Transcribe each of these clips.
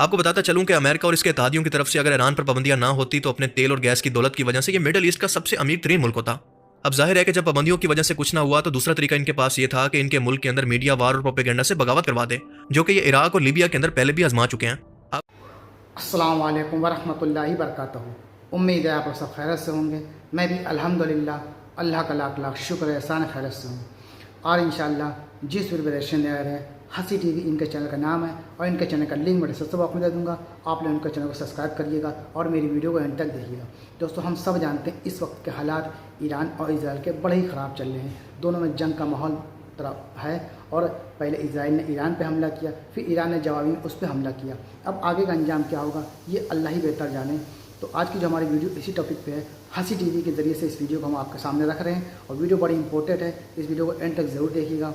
आपको बताता चलूं कि अमेरिका और इसके इत्तेहादियों की तरफ से अगर ईरान पर पाबंदियां ना होती तो अपने तेल और गैस की दौलत की वजह से ये मिडिल ईस्ट का सबसे अमीर तरीन मुल्क होता। अब जाहिर है कि जब पाबंदियों की वजह से कुछ ना हुआ तो दूसरा तरीका इनके पास ये था कि इनके मुल्क के अंदर मीडिया वार और प्रोपेगेंडा से बगावत करवा दे, जो कि ये इराक और लीबिया के अंदर पहले भी आजमा चुके हैं। अस्सलाम वालेकुम वरहमतुल्लाहि वबरकातुहू। उम्मीद है आप सब खैरियत से होंगे। मैं भी अल्हम्दुलिल्लाह अल्लाह का लाख लाख शुक्र एहसान खैरियत से हूँ। और इंशाअल्लाह जिस प्रिपरेशन दे रहे हैं हंसी टीवी इनके चैनल का नाम है और इनके चैनल का लिंक मैं डिस्क्रिप्शन बॉक्स में दे दूँगा। आप लोग उनके चैनल को सब्सक्राइब करिएगा और मेरी वीडियो को एंड तक देखिएगा। दोस्तों, हम सब जानते हैं इस वक्त के हालात ईरान और इजराइल के बड़े ही ख़राब चल रहे हैं। दोनों में जंग का माहौल तरफ है और पहले इजराइल ने ईरान पे हमला किया, फिर ईरान ने जवाबी में उस पर हमला किया। अब आगे का अंजाम क्या होगा ये अल्लाह ही बेहतर जाने। तो आज की जो हमारी वीडियो इसी टॉपिक पे है, हंसी टीवी के ज़रिए से इस वीडियो को हम आपके सामने रख रहे हैं और वीडियो बड़ी इंपॉर्टेंट है। इस वीडियो को एंड तक ज़रूर देखिएगा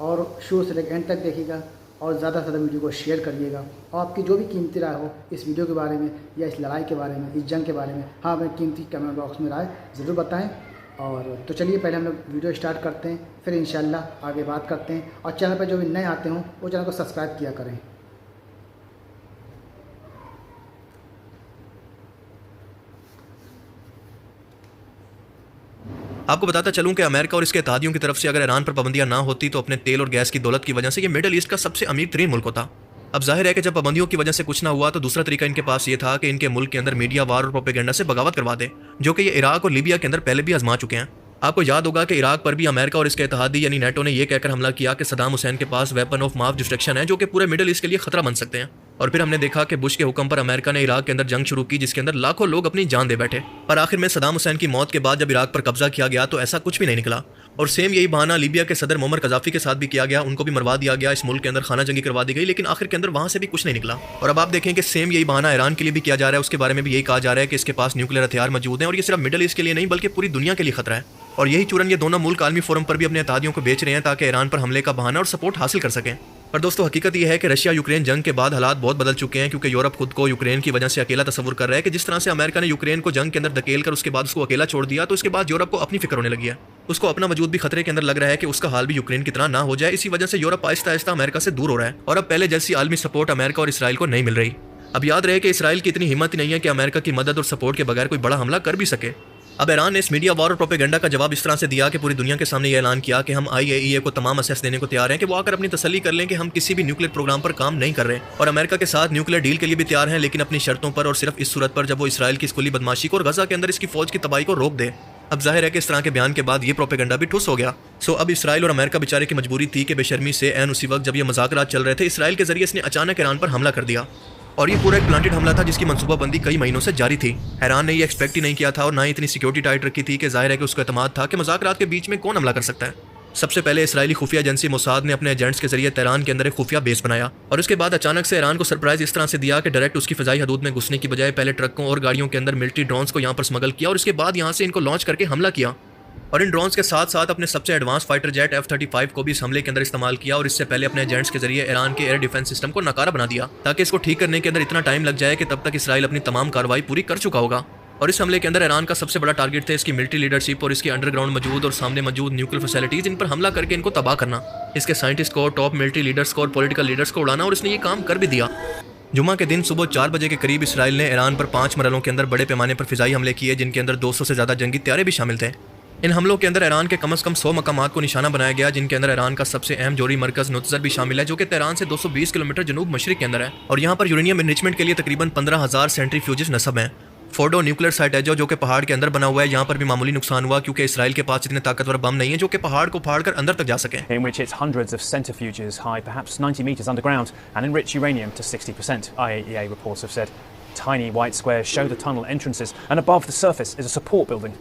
और शुरू से लेकर एंड तक देखिएगा और ज़्यादा से ज़्यादा वीडियो को शेयर करिएगा। और आपकी जो भी कीमती राय हो इस वीडियो के बारे में या इस लड़ाई के बारे में, इस जंग के बारे में, हाँ हमें कीमती कमेंट बॉक्स में राय ज़रूर बताएँ। और तो चलिए पहले हम लोग वीडियो स्टार्ट करते हैं, फिर इंशाल्लाह आगे बात करते हैं। और चैनल पर जो भी नए आते हों वो चैनल को सब्सक्राइब किया करें। आपको बताता चलूं कि अमेरिका और इसके इत्तेहादियों की तरफ से अगर ईरान पर पाबंदियां ना होती तो अपने तेल और गैस की दौलत की वजह से ये मिडिल ईस्ट का सबसे अमीर तरीन मुल्क होता। अब जाहिर है कि जब पाबंदियों की वजह से कुछ ना हुआ तो दूसरा तरीका इनके पास ये था कि इनके मुल्क के अंदर मीडिया वार और प्रोपेगेंडा से बगावत करवा दे, जो कि ये इराक और लीबिया के अंदर पहले भी आजमा चुके हैं। आपको याद होगा कि इराक पर भी अमेरिका और इसके इत्तेहादी यानी नेटो ने यह कहकर हमला किया कि सदाम हुसैन के पास वेपन ऑफ मास डिस्ट्रक्शन है, जो कि पूरे मिडिल ईस्ट के लिए खतरा बन सकते हैं। और फिर हमने देखा कि बुश के हुक्म पर अमेरिका ने इराक के अंदर जंग शुरू की, जिसके अंदर लाखों लोग अपनी जान दे बैठे। पर आखिर में सदाम हुसैन की मौत के बाद जब इराक पर कब्जा किया गया तो ऐसा कुछ भी नहीं निकला। और सेम यही बहाना लीबिया के सदर मोमर कजाफी के साथ भी किया गया, उनको भी मरवा दिया गया, इस मुल्क के अंदर खाना जंगी करवा दी गई, लेकिन आखिर के अंदर वहां से भी कुछ नहीं निकला। और अब आप देखें कि सेम यही बहाना ईरान के लिए भी किया जा रहा है। उसके बारे में भी यही कहा जा रहा है कि इसके पास न्यूक्लियर हथियार मौजूद हैं और ये सिर्फ मिडिल ईस्ट के लिए नहीं बल्कि पूरी दुनिया के लिए खतरा है। और यही चूरन ये दोनों मुल्क आलमी फोरम पर भी अपने इत्तेहादियों को बेच रहे हैं ताकि ईरान पर हमले का बहाना और सपोर्ट हासिल कर सकें। पर दोस्तों, हकीकत यह है कि रशिया यूक्रेन जंग के बाद हालात बहुत बदल चुके हैं, क्योंकि यूरोप खुद को यूक्रेन की वजह से अकेला तस्वुर कर रहा है कि जिस तरह से अमेरिका ने यूक्रेन को जंग के अंदर धकेल कर उसके बाद उसको अकेला छोड़ दिया, तो इसके बाद यूरोप को अपनी फिक्र होने लगी है। उसको अपना वजूद भी खतरे के अंदर लग रहा है कि उसका हाल भी यूक्रेन की तरह ना हो जाए। इसी वजह से यूरोप आहिस्ता आहिस्ता अमेरिका से दूर हो रहा है और अब पहले जैसी आलमी सपोर्ट अमेरिका और इसराइल को नहीं मिल रही। अब याद रहे कि इसराइल की इतनी हिम्मत नहीं है कि अमेरिका की मदद और सपोर्ट के बगैर कोई बड़ा हमला कर भी सके। अब ईरान ने इस मीडिया वॉर और प्रोपेगेंडा का जवाब इस तरह से दिया कि पूरी दुनिया के सामने यह ऐलान किया कि हम IAEA को तमाम असेस देने को तैयार हैं कि वो आकर अपनी तसल्ली कर लें कि हम किसी भी न्यूक्लियर प्रोग्राम पर काम नहीं कर रहे और अमेरिका के साथ न्यूक्लियर डील के लिए भी तैयार हैं, लेकिन अपनी शर्तों पर और सिर्फ इस सूरत पर जब वो इसराइल की स्कूली बदमाशी को और गजा के अंदर इसकी फौज की तबाही को रोक दे। अब जाहिर है कि इस तरह के बयान के बाद ये प्रोपेगेंडा भी ठुस हो गया। सो अब इसराइल और अमेरिका बेचारे की मजबूरी थी कि बेशर्मी से ऐन उसी वक्त जब ये मुज़ाकरात चल रहे थे, इसराइल के जरिए इसने अचानक ईरान पर हमला कर दिया। और ये पूरा एक प्लांटेड हमला था जिसकी मनसूबाबंदी कई महीनों से जारी थी। ईरान ने ये एक्सपेक्ट ही नहीं किया था और ना ही इतनी सिक्योरिटी टाइट रखी थी कि जाहिर है कि उसको एतमाद था कि मुज़ाकरात के बीच में कौन हमला कर सकता है। सबसे पहले इसराइली खुफिया एजेंसी मोसाद ने अपने एजेंट्स के जरिए तेहरान के अंदर एक खुफिया बेस बनाया और उसके बाद अचानक से ईरान को सरप्राइज इस तरह से दिया कि डायरेक्ट उसकी फ़िज़ाई हदूद में घुसने की बजाय पहले ट्रकों और गाड़ियों के अंदर मिलिट्री ड्रोन्स को यहाँ पर स्मगल किया और उसके बाद यहाँ से इनको लॉन्च करके हमला किया। और इन ड्रोन्स के साथ साथ अपने सबसे एडवांस फाइटर जेट F-35 को भी इस हमले के अंदर इस्तेमाल किया और इससे पहले अपने एजेंट्स के जरिए ईरान के एयर डिफेंस सिस्टम को नाकारा बना दिया ताकि इसको ठीक करने के अंदर इतना टाइम लग जाए कि तब तक इसराइल अपनी तमाम कार्रवाई पूरी कर चुका होगा। और इस हमले के अंदर ईरान का सबसे बड़ा टारगेट थे इसकी मिलिट्री लीडरशिप और इसकी अंडरग्राउंड मौजूद और सामने मौजूद न्यूक्लियर फैसिलिटीज, इन पर हमला करके इनको तबाह करना, इसके साइंटिस्ट को, टॉप मिलिट्री लीडर्स को और पॉलिटिकल लीडर्स को उड़ाना। और इसने ये काम कर भी दिया। जुमा के दिन सुबह 4 बजे के करीब इसराइल ने ईरान पर 5 मरहलों के अंदर बड़े पैमाने पर फिजाई हमले किए, जिनके अंदर 200 से ज़्यादा जंगी तैयारे भी शामिल थे। इन हमलों के अंदर ईरान के कम से कम 100 मकामात को निशाना बनाया गया, जिनके अंदर ईरान का सबसे अहम जोरी मरकज़ नुतज़र भी शामिल है, जो कि तेहरान से 220 किलोमीटर जनूब मशरिक के अंदर है। और यहाँ पर यूरेनियम एनरिचमेंट के लिए तकरीबन 15,000 सेंट्रीफ्यूजेस नस्ब हैं। फोर्डो न्यूक्लियर साइट है जो कि पहाड़ के अंदर बना हुआ है। यहाँ पर भी मामूली नुकसान हुआ क्योंकि इसराइल के पास इतने ताकतवर बम नहीं है जो कि पहाड़ को फाड़ कर अंदर तक जा सके। In which it's hundreds of centrifuges high, perhaps 90 meters underground, and enrich uranium to 60%, IAEA reports have said. Tiny white squares show the tunnel entrances, and above the surface is a support building.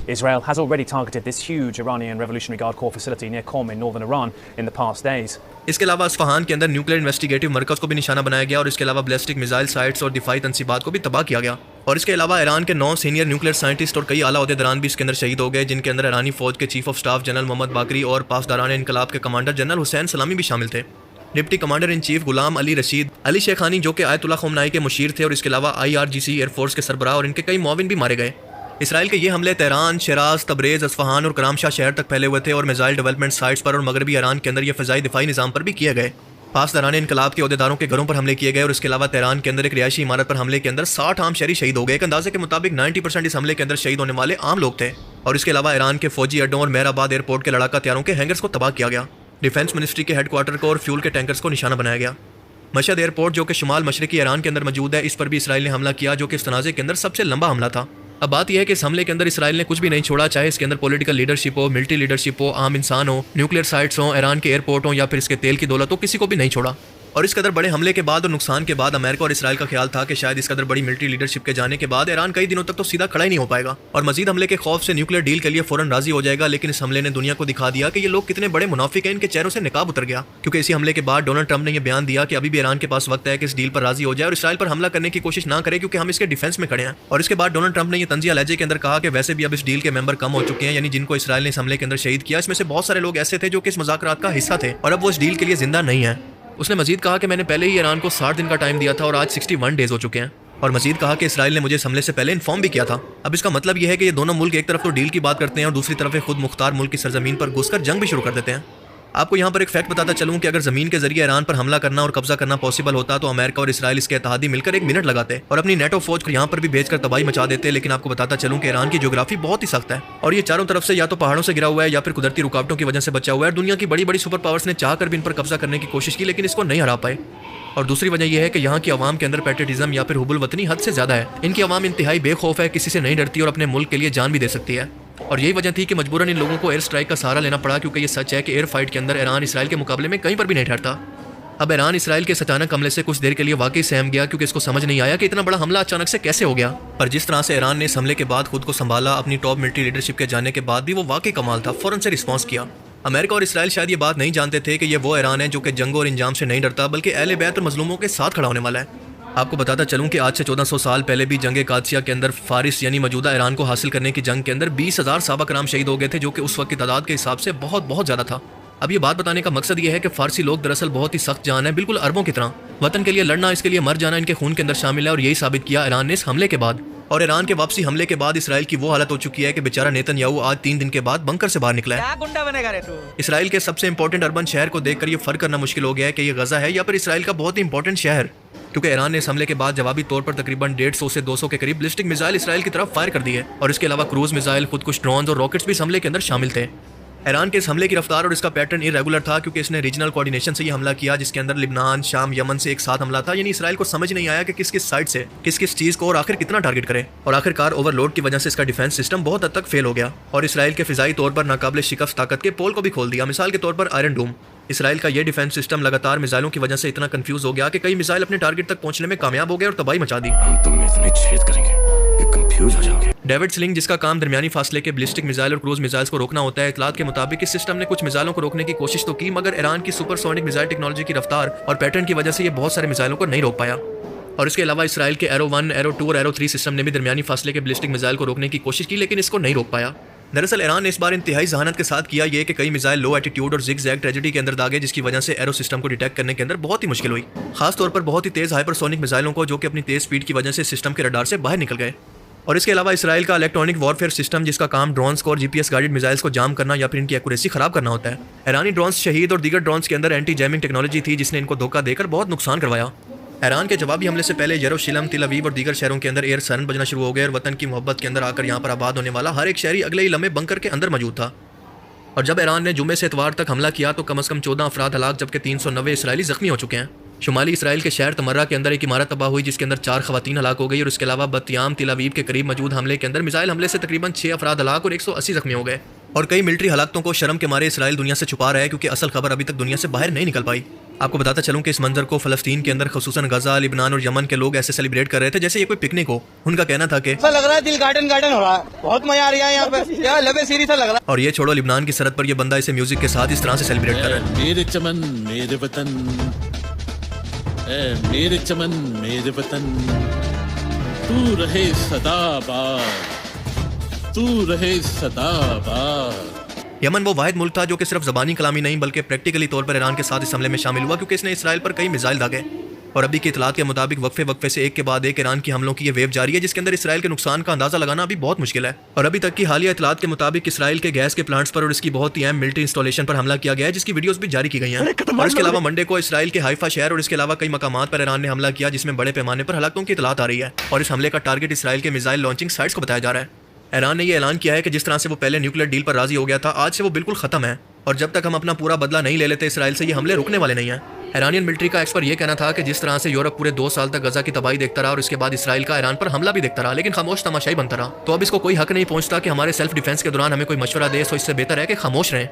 Israel has already targeted this huge Iranian Revolutionary Guard Corps facility near Qom in northern Iran in the past days. इसके अलावा अस्फहान के अंदर nuclear investigative मरकज़ को भी निशाना बनाया गया और इसके अलावा बैलिस्टिक मिसाइल साइट्स और दिफाई तनसीबात को भी तबाह किया गया। और इसके अलावा ईरान के 9 सीनियर न्यूक्लियर साइंटिस्ट और कई आला ओहदेदारान भी इसके अंदर शहीद हो गए, जिनके अंदर ईरानी फौज के chief of staff general Mohammad Bagheri और पासदारान इनकलाब के कमांडर जनरल हुसैन सलामी भी शामिल थे। Deputy commander in chief Ghulam Ali Rashid Ali Shekhani जो कि आयतुल्लाह ख़ुमनाई के मुशीर थे और इसके अलावा IRGC एयरफोर्स के सरबराह और इनके कई मुआविन भी मारे गए। इसराइल के ये हमले तेहरान, शिराज, तबरेज़, अस्फहान और करामशाह शहर तक फैले हुए थे और मिसाइल डेवलपमेंट साइट्स पर और मगरबी ईरान के अंदर ये फ़िज़ाई दिफाई निज़ाम पर भी किए गए। पासदारान इनकलाब के अहदेदारों के घरों पर हमले किए गए और इसके अलावा तेहरान के अंदर एक रिहायशी इमारत पर हमले के अंदर 60 आम शहरी शहीद हो गए। एक अंदाजे के मुताबिक 90% इस हमले के अंदर शहीद होने वाले आम लोग थे। और इसके अलावा ईरान के फौजी अड्डों और मेहराबाद एयरपोर्ट के लड़ाका हथियारों के हैंगर्स को तबाह किया गया। डिफेंस मिनिस्ट्री के हेडक्वार्टर को और फ्यूल के टैंकर्स को निशाना बनाया गया। मशहद एयरपोर्ट जो कि शुमाल मशरकी ईरान के अंदर मौजूद है, इस पर भी इसराइल ने हमला किया, जो कि इस तनाज़े के अंदर सबसे लंबा हमला था। अब बात यह है कि इस हमले के अंदर इसराइल ने कुछ भी नहीं छोड़ा, चाहे इसके अंदर पॉलिटिकल लीडरशिप हो, मिलिट्री लीडरशिप हो, आम इंसान हो, न्यूक्लियर साइट्स हो, ईरान के एयरपोर्ट हो या फिर इसके तेल की दौलत हो, किसी को भी नहीं छोड़ा। और इस कदर बड़े हमले के बाद और नुकसान के बाद अमेरिका और इसराइल का ख्याल था कि शायद इस कदर बड़ी मिलिट्री लीडरशिप के जाने के बाद ईरान कई दिनों तक तो सीधा खड़ा ही नहीं हो पाएगा और मजीद हमले के खौफ से न्यूक्लियर डील के लिए फौरन राजी हो जाएगा। लेकिन इस हमले ने दुनिया को दिखा दिया कि ये लोग कितने बड़े मुनाफिक हैं। इनके चेहरों से निकाब उतर गया, क्योंकि इसी हमले के बाद डोनाल्ड ट्रंप ने यह बयान दिया कि अभी भी ईरान के पास वक्त है कि इस डील पर राजी हो जाए और इसराइल पर हमला करने की कोशिश ना करे, क्योंकि हम इसके डिफेंस में खड़े हैं। और इसके बाद डोनाल्ड ट्रंप ने यह तंजिया लहजे के अंदर कहा कि वैसे भी अब इस डील के मेंबर कम हो चुके हैं, यानी जिनको इसराइल ने इस हमले के अंदर शहीद किया, इसमें से बहुत सारे लोग ऐसे थे जो कि इस मुज़ाकरात का हिस्सा थे और अब वो इस डील के लिए जिंदा नहीं है। उसने मजीद कहा कि मैंने पहले ही ईरान को 60 दिन का टाइम दिया था और आज 61 डेज हो चुके हैं। और मजीद कहा कि इसराइल ने मुझे इस हमले से पहले इन्फॉर्म भी किया था। अब इसका मतलब यह है कि ये दोनों मुल्क एक तरफ तो डील की बात करते हैं और दूसरी तरफ खुद मुख्तार मुल्क की सरजमीन पर घुसकर जंग भी शुरू कर देते हैं। आपको यहाँ पर एक फैक्ट बताता चलूँ कि अगर जमीन के जरिए ईरान पर हमला करना और कब्जा करना पॉसिबल होता तो अमेरिका और इसराइल इसके इत्तेहादी मिलकर 1 मिनट लगाते और अपनी नेटो फौज को यहाँ पर भी भेजकर तबाही मचा देते। लेकिन आपको बताता चलूँ कि ईरान की ज्योग्राफी बहुत ही सख्त है और ये चारों तरफ से या तो पहाड़ों से गिरा हुआ है या फिर कुदरती रुकावटों की वजह से बचा हुआ है। दुनिया की बड़ी बड़ी सुपर पावर्स ने चाहकर भी इन पर कब्जा करने की कोशिश की, लेकिन इसको नहीं हरा पाए। और दूसरी वजह यह है कि यहाँ की आवाम के अंदर पैट्रियटिज्म या फिर हुबुल वतनी हद से ज्यादा है। इनकी आवाम इंतहाई बेखौफ है, किसी से नहीं डरती और अपने मुल्क के लिए जान भी दे सकती है। और यही वजह थी कि मजबूरन इन लोगों को एयर स्ट्राइक का सहारा लेना पड़ा, क्योंकि ये सच है कि एयर फाइट के अंदर ईरान इसराइल के मुकाबले में कहीं पर भी नहीं ठहरता। अब ईरान इसराइल के अचानक हमले से कुछ देर के लिए वाकई सहम गया, क्योंकि इसको समझ नहीं आया कि इतना बड़ा हमला अचानक से कैसे हो गया। पर जिस तरह से ईरान ने इस हमले के बाद खुद को संभाला, अपनी टॉप मिलिट्री लीडरशिप के जाने के बाद भी, वो वाकई कमाल था। फौरन से रिस्पॉन्स किया। अमेरिका और इसराइल शायद ये बात नहीं जानते थे कि ये वो ईरान है जो कि जंग और इंजाम से नहीं डरता, बल्कि अहले बैत और मजलूमों के साथ खड़ा होने वाला है। आपको बताता चलूं कि आज से 1400 साल पहले भी जंग कादसिया के अंदर फारिस यानी मौजूदा ईरान को हासिल करने की जंग के अंदर 20,000 सहाबा कराम शहीद हो गए थे, जो कि उस वक्त की तादाद के हिसाब से बहुत बहुत ज़्यादा था। अब ये बात बताने का मकसद ये है कि फारसी लोग दरअसल बहुत ही सख्त जान है, बिल्कुल अरबों की तरह। वतन के लिए लड़ना, इसके लिए मर जाना इनके खून के अंदर शामिल है और यही साबित किया ईरान ने इस हमले के बाद। और ईरान के वापसी हमले के बाद इसराइल की वो हालत हो चुकी है कि बेचारा नेतन्याहू आज 3 दिन के बाद बंकर से बाहर निकला है। क्या गुंडा बनेगा रे तू? इसराइल के सबसे इंपॉर्टेंट अर्बन शहर को देखकर ये फर्क करना मुश्किल हो गया है कि ये गजा है या फिर इसराइल का बहुत ही इंपॉर्टेंट शहर, क्योंकि ईरान ने इस हमले के बाद जवाबी तौर पर तकरीबन 150 से 200 के करीब बैलिस्टिक मिसाइल इसराइल की तरफ फायर कर दिए। और इसके अलावा क्रूज मिसाइल, खुद कुछ ड्रोन और रॉकेट्स भी इस हमले के अंदर शामिल थे। ईरान के इस हमले की रफ्तार और इसका पैटर्न इरेगुलर था, क्योंकि इसने रीजनल कोऑर्डिनेशन से ये हमला किया, जिसके अंदर लिबनान, शाम, यमन से एक साथ हमला था। यानी इसराइल को समझ नहीं आया कि किस किस साइड से किस किस चीज को और आखिर कितना टारगेट करे। और आखिरकार ओवरलोड की वजह से इसका डिफेंस सिस्टम बहुत हद तक फेल हो गया और इसराइल के फिजाई तौर पर नाकाबिले शिकस्त ताकत के पोल को भी खोल दिया। मिसाल के तौर पर आयरन डूम। इसराइल का यह डिफेंस सिस्टम लगातार मिसाइलों की वजह से इतना कंफ्यूज हो गया कि कई मिसाइल अपने टारगेट तक पहुंचने में कामयाब हो गए और तबाही मचा दी। हम तुम में इतने छेद करेंगे कि कंफ्यूज हो जाओगे। डेविड स्लिंग, जिसका काम दरमियानी फासले के बैलिस्टिक मिसाइल और क्रूज मिसाइल्स को रोकना होता है, इतलात के मुताबिक इस सिस्टम ने कुछ मिसाइलों को रोकने की कोशिश तो की, मगर ईरान की सुपरसोनिक मिसाइल टेक्नोलॉजी की रफ्तार और पैटर्न की वजह से ये बहुत सारे मिसाइलों को नहीं रोक पाया। और इसके अलावा इसराइल के एरो 1, एरो 2 और एरो 3 सिस्टम ने भी दरमियानी फासले के बैलिस्टिक मिसाइल को रोकने की कोशिश की, लेकिन इसको नहीं रोक पाया। दरअसल ईरान ने इस बार इंतहाई जहानत के साथ किया ये कि कई मिसाइल लो एटीट्यूड और जिग-जैग ट्रेजेडी के अंदर दागे, जिसकी वजह से एरो सिस्टम को डिटेक्ट करने के अंदर बहुत ही मुश्किल हुई, खास तौर पर बहुत ही तेज हाइपरसोनिक मिसाइलों को, जो कि अपनी तेज स्पीड की वजह से सिस्टम के रडार से बाहर निकल गए। और इसके अलावा इसराइल का इलेक्ट्रॉनिक वॉरफेयर सिस्टम, जिसका काम ड्रोन्स को और जीपीएस गाइडेड मिसाइल्स को जाम करना या फिर इनकी एक्यूरेसी खराब करना होता है। ईरानी ड्रोन्स शहीद और दीगर ड्रोन्स के अंदर एंटी जैमिंग टेक्नोलॉजी थी, जिसने इनको धोखा देकर बहुत नुकसान करवाया। ईरान के जवाबी हमले से पहले यरूशलेम, तिल अवीव और दीगर शहरों के अंदर एयर सायरन बजना शुरू हो गए और वतन की मोहब्बत के अंदर आकर यहाँ पर आबाद होने वाला हर एक शहरी अगले ही लम्हे बंकर के अंदर मौजूद था। और जब ईरान ने जुम्मे से इतवार तक हमला किया तो कम से कम 14 अफराद हलाक, जबकि 390 इसराइली जख्मी हो चुके हैं। शुमाली इसराइल के शहर तमर्रा के अंदर एक इमारत तबाह हुई, जिसके अंदर 4 खवातीन हलाक हो गई। और इसके अलावा बतियाम, तिल अवीव के करीब मौजूद हमले के अंदर मिसाइल हमले से तकरीबन 6 अफराद हलाक और 180 जख्मी हो गए। और कई मिलिट्री हलाकतों को शर्म के मारे इसराइल दुनिया से छुपा रहा है, क्योंकि असल खबर अभी तक दुनिया से बाहर नहीं निकल पाई। आपको बताता चलूं कि इस मंजर को फलस्तीन के अंदर खुसूसन गजा, लिबनान और यमन के लोग ऐसे सेलिब्रेट कर रहे थे जैसे ये कोई पिकनिक हो। उनका कहना था कि ऐसा लग रहा है दिल गार्डन गार्डन हो रहा है, बहुत मजा आ रहा है यहाँ पे, यार लबे सीरी सा लग रहा है। और ये छोड़ो, लिबनान की सरहद पर ये बंदा इसे म्यूजिक के साथ इस तरह से सेलिब्रेट कर रहा है। मेरे चमन मेरे वतन, मेरे चमन मेरे वतन, तू रहे सदाबाद, तू रहे सदाबाद। यमन वो वाहिद मुल्क था जो कि सिर्फ ज़बानी कलामी नहीं बल्कि प्रैक्टिकली तौर पर ईरान के साथ इस हमले में शामिल हुआ, क्योंकि इसने इसराइल पर कई मिसाइल दागे। और अभी की इतलात के मुताबिक वक्फे से एक के बाद एक ईरान की हमलों की ये वेव जारी है, जिसके अंदर इसराइल के नुकसान का अंदाजा लगाना अभी बहुत मुश्किल है। और अभी तक की हालिया इतलात के मुताबिक इसराइल के गैस के प्लांट्स पर और इसकी बहुत ही अहम मिलिट्री इंस्टॉलेशन पर हमला किया गया है, जिसकी वीडियोस भी जारी की गई हैं। और इसके अलावा मंडे को इसराइल के हाइफा शहर और इसके अलावा कई मकामात पर ईरान ने हमला किया, जिसमें बड़े पैमाने पर हलाकतों की इतलात आ रही है। और इस हमले का टारगेट इसराइल के मिसाइल लॉन्चिंग साइट्स को बताया जा रहा है। ईरान ने यह ऐलान किया है कि जिस तरह से वो पहले न्यूक्लियर डील पर राजी हो गया था, आज से वो बिल्कुल खत्म है और जब तक हम अपना पूरा बदला नहीं ले लेते इसराइल से, ये हमले रुकने वाले नहीं हैं। ईरानियन मिलिट्री का एक्सपर्ट ये कहना था कि जिस तरह से यूरोप पूरे 2 साल तक गजा की तबाही देखता रहा और इसके बाद इसराइल का ईरान पर हमला भी देखता रहा, लेकिन खामोश तमाशाई बनता रहा, तो अब इसको कोई हक नहीं पहुंचता कि हमारे सेल्फ डिफेंस के दौरान हमें कोई मशवरा दे। तो इससे बेहतर है कि खामोश रहें।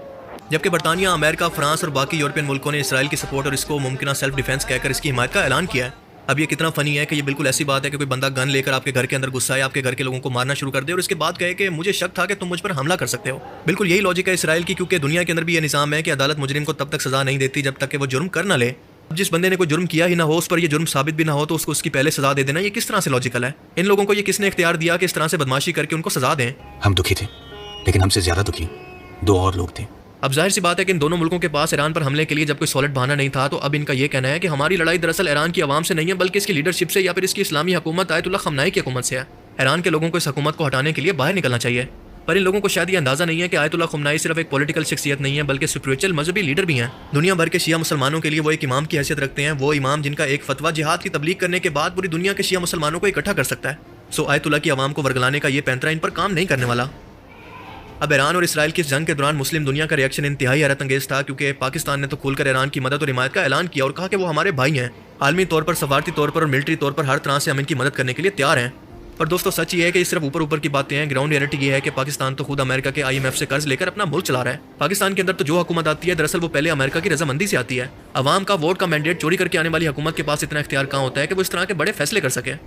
जबकि बरतानिया, अमेरिका, फ्रांस और बाकी यूरोपियन मुल्कों ने इसराइल की सपोर्ट और इसको मुमकिन सेल्फ डिफेंस कहकर इसकी हिमायत का ऐलान किया है। अब ये कितना फनी है कि ये बिल्कुल ऐसी बात है कि कोई बंदा गन लेकर आपके घर के अंदर घुसा है, आपके घर के लोगों को मारना शुरू कर दे और इसके बाद कहे कि मुझे शक था कि तुम मुझ पर हमला कर सकते हो। बिल्कुल यही लॉजिक है इसराइल की, क्योंकि दुनिया के अंदर भी ये निज़ाम है कि अदालत मुजरिम को तब तक सजा नहीं देती जब तक कि वो जुर्म कर ना ले। जिस बंदे ने कोई जुर्म किया ही ना हो, उस पर ये जुर्म साबित भी ना हो, तो उसको उसकी पहले सजा दे देना, ये किस तरह से लॉजिकल है? इन लोगों को ये किसने इख्तियार दिया कि इस तरह से बदमाशी करके उनको सजा दें? हम दुखी थे, लेकिन हमसे ज्यादा दुखी 2 और लोग थे। अब जाहिर सी बात है कि इन दोनों मुल्कों के पास ईरान पर हमले के लिए जब कोई सॉलिड बहाना नहीं था, तो अब इनका ये कहना है कि हमारी लड़ाई दरअसल ईरान की आवाम से नहीं है, बल्कि इसकी लीडरशिप से या फिर इसकी इस्लामी हुकूमत आयतुल्लाह खमनाई की हुकूमत से है। ईरान के लोगों को इस हुकूमत को हटाने के लिए बाहर निकलना चाहिए। पर इन लोगों को शायद ये अंदाजा नहीं है कि आयतुल्लाह खमनाई सिर्फ एक पॉलिटिकल शख्सियत नहीं है, बल्कि स्पिरिचुअल मजहबी लीडर भी हैं। दुनिया भर के शिया मुसलमानों के लिए वो एक इमाम की हैसियत रखते हैं, वो इमाम जिनका एक फतवा जिहाद की तबलीग करने के बाद पूरी दुनिया के शिया मुसलमानों को इकट्ठा कर सकता है। सो आयतुल्लाह की आवाम को वर्गलाने का ये पैंतरा इन पर काम नहीं करने वाला। अब ईरान और इसराइल की इस जंग के दौरान मुस्लिम दुनिया का रिएक्शन इंतहाई हैरत अंगेज था, क्योंकि पाकिस्तान ने तो खुलकर ईरान की मदद और हिमायत का ऐलान किया और कहा कि वो हमारे भाई हैं, आलमी तौर पर, सफारती तौर पर और मिलिट्री तौर पर हर तरह से हम इनकी मदद करने के लिए तैयार हैं। पर दोस्तों सच ये है कि ये सिर्फ ऊपर की बातें हैं। ग्राउंड रियलिटी ये है कि पाकिस्तान तो खुद अमेरिका के IMF से कर्ज लेकर अपना मुल्क चला रहा है। पाकिस्तान के अंदर तो जो हुकूमत आती है दरअसल वो पहले अमेरिका की रजामंदी से आती है। अवाम का वोट का मैंडेट चोरी करके आने वाली हुकूमत के पास इतना इख्तियार कहाँ होता है कि वो इस तरह के बड़े फैसले कर सके।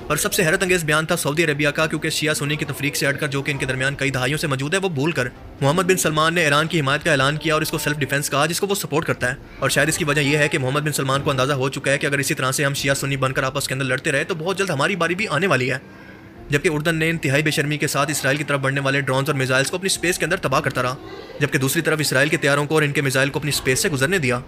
और सबसे हैरत अंगेज बयान था सऊदी अरबिया का, क्योंकि शिया सुन्नी की तफरीक से हटकर जो कि इनके दरमियान कई दहाइयों से मौजूद है, वो भूल कर मोहम्मद बिन सलमान ने ईरान की हिमायत का ऐलान किया और इसको सेल्फ डिफेंस कहा, जिसको वो सपोर्ट करता है। और शायद इसकी वजह यह है कि मोहम्मद बिन सलमान को अंदाजा हो चुका है कि अगर इसी तरह से हम शिया सुन्नी बनकर आपस के अंदर लड़ते रहे तो बहुत जल्द हमारी बारी भी आने वाली है। जबकि उर्दन ने इंतहाई बेशर्मी के साथ इसराइल की तरफ बढ़ने वाले ड्रोन्स और मिसाइल्स को अपनी स्पेस के अंदर तबाह करता रहा, जबकि दूसरी तरफ इसराइल के तैयारों को और इनके मिसाइल को अपनी स्पेस से गुजरने दिया।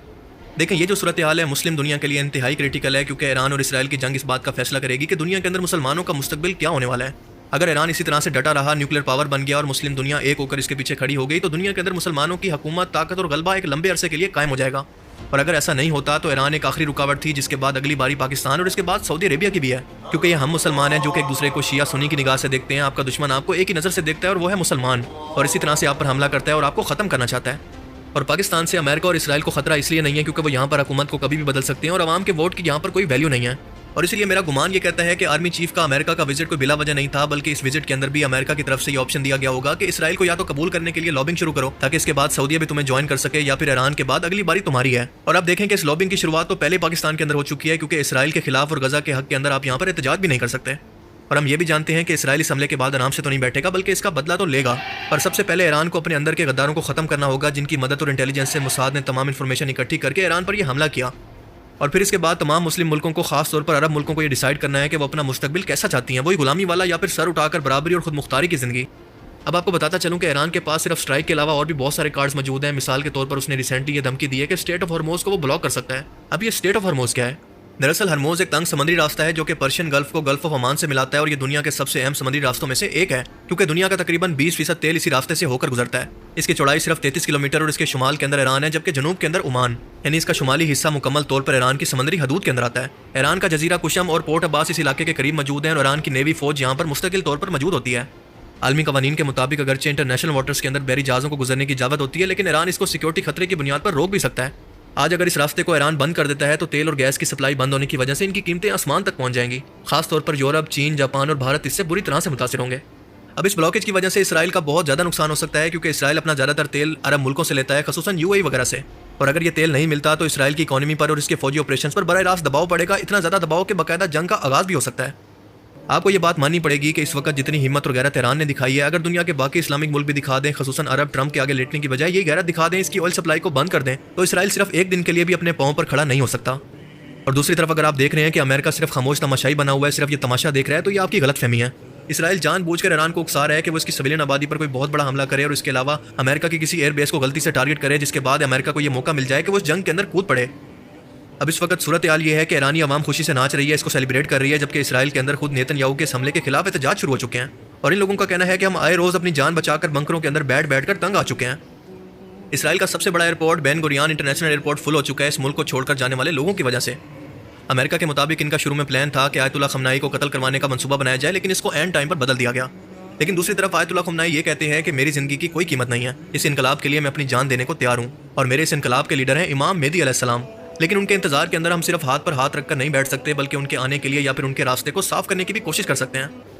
देखें, ये जो सूरत हाल है मुस्लिम दुनिया के लिए इंतहाई क्रिटिकल है, क्योंकि ईरान और इसराइल की जंग इस बात का फैसला करेगी कि दुनिया के अंदर मुसलमानों का मुस्तकबिल क्या होने वाला है। अगर ईरान इसी तरह से डटा रहा, न्यूक्लियर पावर बन गया और मुस्लिम दुनिया एक होकर इसके पीछे खड़ी हो गई, तो दुनिया के अंदर मुसलमानों की हुकूमत, ताकत और गलबा एक लंबे अरसे के लिए कायम हो जाएगा। और अगर ऐसा नहीं होता तो ईरान एक आखिरी रुकावट थी, जिसके बाद अगली बारी पाकिस्तान और इसके बाद सऊदी अरेबिया की भी है, क्योंकि ये हम मुसलमान हैं जो कि एक दूसरे को शिया सुन्नी की निगाह से देखते हैं। आपका दुश्मन आपको एक ही नज़र से देखता है और वो है मुसलमान, और इसी तरह से आप पर हमला करता है और आपको ख़त्म करना चाहता है। और पाकिस्तान से अमेरिका और इसराइल को खतरा इसलिए नहीं है क्योंकि वो यहाँ पर हुकूमत को कभी भी बदल सकते हैं और आवाम के वोट की यहाँ पर कोई वैल्यू नहीं है। और इसलिए मेरा गुमान ये कहता है कि आर्मी चीफ का अमेरिका का विजिट कोई बिला वजह नहीं था, बल्कि इस विजिट के अंदर भी अमेरिका की तरफ से ये ऑप्शन दिया गया होगा कि इसराइल को या तो कबूल करने के लिए लॉबिंग शुरू करो, ताकि इसके बाद सऊदी भी तुम्हें ज्वाइन कर सके, या फिर ईरान के बाद अगली बारी तुम्हारी है। और अब देखें कि इस लॉबिंग की शुरुआत तो पहले पाकिस्तान के अंदर हो चुकी है, क्योंकि इसराइल के खिलाफ और गजा के हक के अंदर आप यहाँ पर एहतजाज भी नहीं कर सकते। और हम ये भी जानते हैं कि इसराइल इस हमले के बाद आराम से तो नहीं बैठेगा, बल्कि इसका बदला तो लेगा। पर सबसे पहले ईरान को अपने अंदर के गद्दारों को खत्म करना होगा, जिनकी मदद और इंटेलिजेंस से मोसाद ने तमाम इन्फॉर्मेशन इकट्ठी करके ईरान पर यह हमला किया। और फिर इसके बाद तमाम मुस्लिम मुल्कों को, खास तौर पर अरब मुल्कों को, ये डिसाइड करना है कि वो अपना मुस्तकबिल कैसा चाहती हैं, वही गुलामी वाला या फिर सर उठाकर बराबरी और खुद मुख्तारी की जिंदगी। अब आपको बताता चलूं कि ईरान के पास सिर्फ स्ट्राइक के अलावा और भी बहुत सारे कार्ड्स मौजूद हैं। मिसाल के तौर पर उसने रिसेंटली ये धमकी दी है कि स्टेट ऑफ हॉर्मोज को वो ब्लॉक कर सकता है। अब ये स्टेट ऑफ हॉर्मोज क्या है? दरअसल हरमोज एक तंग समुद्री रास्ता है जो कि पर्शियन गल्फ को गल्फ ऑफ ओमान से मिलाता है, और ये दुनिया के सबसे अहम समुद्री रास्तों में से एक है, क्योंकि दुनिया का तकरीबन 20% तेल इसी रास्ते से होकर गुजरता है। इसकी चौड़ाई सिर्फ 33 किलोमीटर और इसके शुमाल के अंदर ईरान है, जबकि जनूब के अंदर ओमान, यानी इसका शुमाली हिस्सा मुकम्मल तौर पर ईरान की समुद्री हदूद के अंदर आता है। ईरान का जजीरा कुशम और पोर्ट अब्बास इस इलाके के करीब मौजूद है और ईरान की नेवी फौज यहाँ पर मुस्तकिल तौर पर मौजूद होती है। आलमी कवानीन के मुताबिक अगरचे इंटरनेशनल वाटर्स के अंदर बहरी जहाज़ों को गुजरने की इजाज़त होती है, लेकिन ईरान इसको सिक्योरिटी खतरे की बुनियाद पर रोक भी सकता है। आज अगर इस रास्ते को ईरान बंद कर देता है तो तेल और गैस की सप्लाई बंद होने की वजह से इनकी कीमतें आसमान तक पहुंच जाएंगी। खास तौर पर यूरोप, चीन, जापान और भारत इससे बुरी तरह से मुतासिर होंगे। अब इस ब्लॉकेज की वजह से इसराइल का बहुत ज़्यादा नुकसान हो सकता है, क्योंकि इसराइल अपना ज़्यादातर तेल अरब मुल्कों से लेता है, खसूसन UAE वगैरह से। और अगर ये तेल नहीं मिलता तो इसराइल की इकॉनमी पर और इसके फौजी ऑपरेशंस पर बराह रास्त दबाव पड़ेगा, इतना ज़्यादा दबाव कि बाकायदा जंग का आगाज़ भी हो सकता है। आपको ये बात माननी पड़ेगी कि इस वक्त जितनी हिम्मत और गैरत ईरान ने दिखाई है, अगर दुनिया के बाकी इस्लामिक मुल्क भी दिखा दें, खसूसन अरब, ट्रंप के आगे लेटने की बजाय ये गैरत दिखा दें, इसकी ऑयल सप्लाई को बंद कर दें, तो इसराइल सिर्फ एक दिन के लिए भी अपने पांव पर खड़ा नहीं हो सकता। और दूसरी तरफ अगर आप देख रहे हैं कि अमेरिका सिर्फ खामोश तमाशाई बना हुआ है, सिर्फ ये तमाशा देख रहा है, तो ये आपकी गलतफहमी है। इसराइल जानबूझकर ईरान को उकसा रहा है कि वो इसकी सिविलियन आबादी पर कोई बहुत बड़ा हमला करे और इसके अलावा अमेरिका की किसी एयरबेस को गलती से टारगेट करे, जिसके बाद अमेरिका को ये मौका मिल जाए कि वो इस जंग के अंदर कूद पड़े। अब इस वक्त सूरत हाल ये है कि ईरानी अवाम खुशी से नाच रही है, इसको सेलिब्रेट कर रही है, जबकि इसराइल के अंदर खुद नेतन्याहू के इस हमले के खिलाफ एहतजाज शुरू हो चुके हैं। और इन लोगों का कहना है कि हम आए रोज अपनी जान बचाकर बंकरों के अंदर बैठ कर तंग आ चुके हैं। इसराइल का सबसे बड़ा airport Ben Gurion international airport full हो चुका है इस मुल्क को छोड़कर जाने वाले लोगों की वजह से। अमेरिका के मुताबिक इनका शुरू में प्लान था कि आयतुल्लाह खमनाई को कत्ल करवाने का मंसूबा बनाया जाए, लेकिन इसको एंड टाइम पर बदल दिया गया। लेकिन दूसरी तरफ आयतुल्लाह खमनाई ये कहते हैं कि मेरी जिंदगी की कोई कीमत नहीं है, इस इनकलाब के लिए मैं अपनी जान देने को तैयार हूँ और मेरे इस इनकलाब के लीडर हैं इमाम मेहदी अलैहिस्सलाम। लेकिन उनके इंतजार के अंदर हम सिर्फ हाथ पर हाथ रखकर नहीं बैठ सकते, बल्कि उनके आने के लिए या फिर उनके रास्ते को साफ करने की भी कोशिश कर सकते हैं।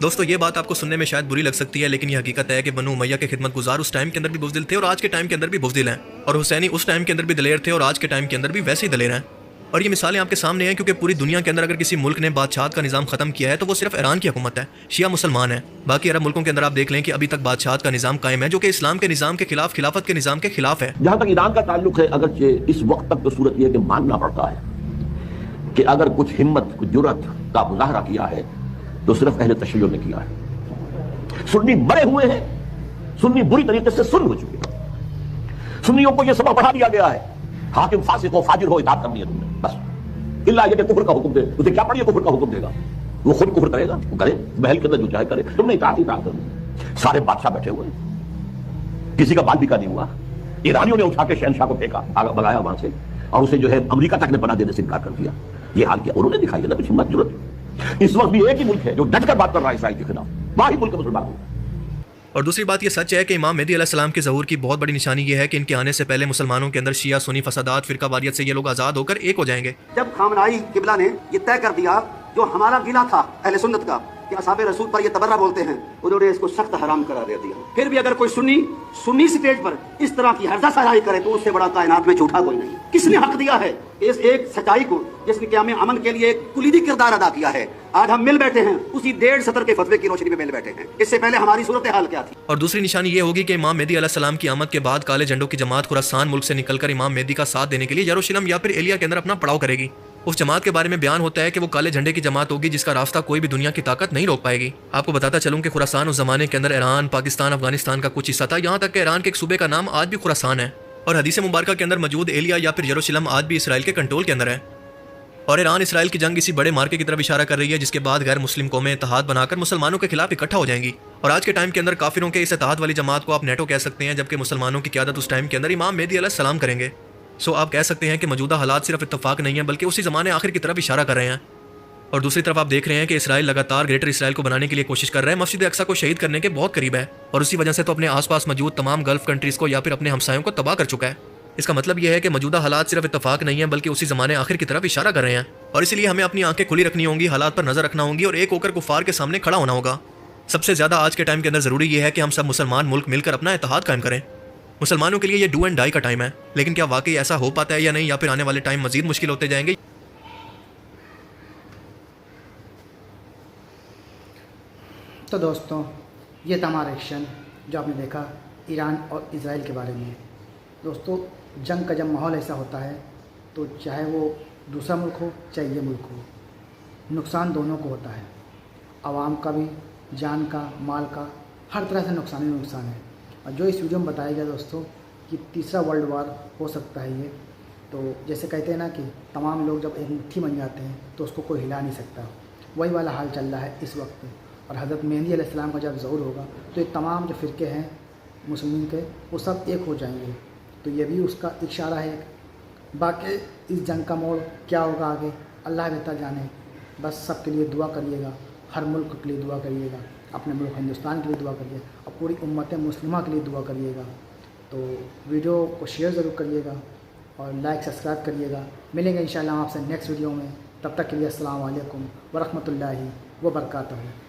दोस्तों ये बात आपको सुनने में शायद बुरी लग सकती है, लेकिन ये हकीकत है कि बनु उमैया के खिदमत गुजार उस टाइम के अंदर भी बुज़दिल थे और आज के टाइम के अंदर भी बुज़दिल हैं, और हुसैनी उस टाइम के अंदर भी दलेर थे और आज के टाइम के अंदर भी वैसे ही दलेर हैं। और ये मिसालें आपके सामने हैं क्योंकि पूरी दुनिया के अंदर अगर किसी मुल्क ने बादशाहत का निज़ाम खत्म किया है तो वो सिर्फ ईरान की हुकूमत है, शिया मुसलमान है। बाकी अरब मुल्कों के अंदर आप देख लें कि अभी तक बादशाहत का निज़ाम कायम है, जो कि इस्लाम के निज़ाम के खिलाफ, खिलाफत के निज़ाम के खिलाफ है। जहां तक ईरान का ताल्लुक है, अगर इस वक्त तक तो सूरत यह है कि मानना पड़ता है कि अगर कुछ हिम्मत, कुछ जुर्रत का मुजाहरा किया है तो सिर्फ अहले तशय्युर ने किया है। सुन्नी मरे हुए हैं, सुन्नी बुरी तरीके से सुन्न हो चुके हैं। सुन्नियों को यह सबक पढ़ा दिया गया है, हाकिम फासिक हो, फाजिर हो, इताअत करनी है तुमने बस। इल्ला ये कि कुफ्र का हुक्म दे, उसे क्या पढ़िए कुफ्र का हुक्म देगा, वो खुद कुफ्र करेगा, वो करे महल के अंदर जो चाहे करे, तुमने इताअत ही इताअत करनी। सारे बादशाह बैठे हुए, किसी का बाल बिका नहीं हुआ। ईरानियों ने उठा के शहनशाह को फेंका, भगाया वहां से, और उसे जो है अमेरिका तक ने बना देने से इनकार कर दिया। ये हाल किया उन्होंने, दिखाई ना कुछ हिम्मत जरूरत। इस वक्त भी एक ही मुल्क है जो डट कर बात कर रहा है इसराइल के खिलाफ, वही मुल्क मुसलमान। और दूसरी बात यह सच है कि इमाम मेहदी अलैहिस्सलाम के ज़हूर की बहुत बड़ी निशानी यह है कि इनके आने से पहले मुसलमानों के अंदर शिया सुन्नी फसादात, फिरकावारियत से ये लोग आज़ाद होकर एक हो जाएंगे। जब खामनाई किबला ने ये तय कर दिया, जो हमारा गिला था अहले सुन्नत का कि असहाबे रसूल पर ये तबर्रा बोलते हैं, उन्होंने इसको सख्त हराम करार दे दिया। फिर भी अगर कोई सुन्नी स्टेज पर इस तरह की हर्जा सराही करे तो उससे बड़ा कायनात में झूठा कोई नहीं। किसने हक दिया है इस एक सच्चाई को जिसने क़याम अमन के लिए एक कुलीदी किरदार अदा किया है? आज हम मिल बैठे हैं उसी 1.5 सतर के फतवे की रोशनी में मिल बैठे हैं। इससे पहले हमारी सूरत हाल क्या थी? और दूसरी निशानी ये होगी कि इमाम मेहदी अलैहिस्सलाम की आमद के बाद काले झंडों की जमात खुरासान मुल्क से निकलकर इमाम मेहदी का साथ देने के लिए यरूशलेम या फिर एलिया के अंदर अपना पड़ाव करेगी। उस जमात के बारे में बयान होता है कि वो काले झंडे की जमात होगी जिसका रास्ता कोई भी दुनिया की ताकत नहीं रोक पाएगी। आपको बताता चलूं कि खुरासान उस जमाने के अंदर ईरान, पाकिस्तान, अफगानिस्तान का कुछ हिस्सा था। यहाँ तक कि ईरान के एक सूबे का नाम आज भी खुरासान है, और हदीस मुबारक के अंदर मौजूद एलिया या फिर यरूशलेम आज भी इसराइल के कंट्रोल के अंदर है। और ईरान इसराइल की जंग इसी बड़े मार्के की तरफ इशारा कर रही है, जिसके बाद गैर मुस्लिम कौमें इत्तेहाद बनाकर मुसलमानों के खिलाफ इकट्ठा हो जाएंगी। और आज के टाइम के अंदर काफिरों के इस इत्तेहाद वाली जमात को आप नेटो कह सकते हैं, जबकि मुसलमानों की क़यादत उस टाइम के अंदर इमाम मेहदी अलैहिस्सलाम करेंगे। सो आप कह सकते हैं कि मौजूदा हालात सिर्फ इत्तफाक नहीं है, बल्कि उसी ज़माने आखिर की तरफ इशारा कर रहे हैं। और दूसरी तरफ आप देख रहे हैं कि इसराइल लगातार ग्रेटर इसराइल को बनाने के लिए कोशिश कर रहा है, मस्जिद अक्सा को शहीद करने के बहुत करीब है, और उसी वजह से तो अपने आसपास मौजूद तमाम गल्फ कंट्रीज़ को या फिर अपने हमसायों को तबाह कर चुका है। इसका मतलब यह है कि मौजूदा हालात सिर्फ इत्तफाक नहीं है, बल्कि उसी ज़माने आखिर की तरफ इशारा कर रहे हैं। और इसीलिए हमें अपनी आंखें खुली रखनी होंगी, हालात पर नजर रखना होगी और एक होकर कुफार के सामने खड़ा होना होगा। सबसे ज़्यादा आज के टाइम के अंदर ज़रूरी यह है कि हम सब मुसलमान मुल्क मिलकर अपना इत्तेहाद कायम करें। मुसलमानों के लिए ये डू एंड डाई का टाइम है, लेकिन क्या वाकई ऐसा हो पाता है या नहीं, या फिर आने वाले टाइम मजीद मुश्किल होते जाएंगे? तो दोस्तों, ये था हमारा एक्शन जो आपने देखा ईरान और इजराइल के बारे में। दोस्तों, जंग का जब माहौल ऐसा होता है तो चाहे वो दूसरा मुल्क हो चाहे ये मुल्क हो, नुकसान दोनों को होता है। आवाम का भी, जान का, माल का, हर तरह से नुकसान ही नुकसान है। और जो इस वीडियो में बताया गया दोस्तों कि तीसरा वर्ल्ड वार हो सकता है ये, तो जैसे कहते हैं ना कि तमाम लोग जब एक मुट्ठी बन जाते हैं तो उसको कोई हिला नहीं सकता, वही वाला हाल चल रहा है इस वक्त। और हज़रत मेहदी अलैहिस्सलाम का जब ज़हूर होगा तो ये तमाम जो फ़िरके हैं मुस्लिम के, वो सब एक हो जाएंगे। तो ये भी उसका इशारा है। बाकी इस जंग का मोड़ क्या होगा आगे, अल्लाह बेहतर जाने। बस सबके लिए दुआ करिएगा, हर मुल्क के लिए दुआ करिएगा, अपने मुल्क हिंदुस्तान के लिए दुआ करिए और पूरी उम्मत मुस्लिमा के लिए दुआ करिएगा। तो वीडियो को शेयर ज़रूर करिएगा और लाइक सब्सक्राइब करिएगा। मिलेंगे इंशाअल्लाह आपसे नेक्स्ट वीडियो में। तब तक के लिए अस्सलाम वालेकुम व रहमतुल्लाहि व बरकातहू।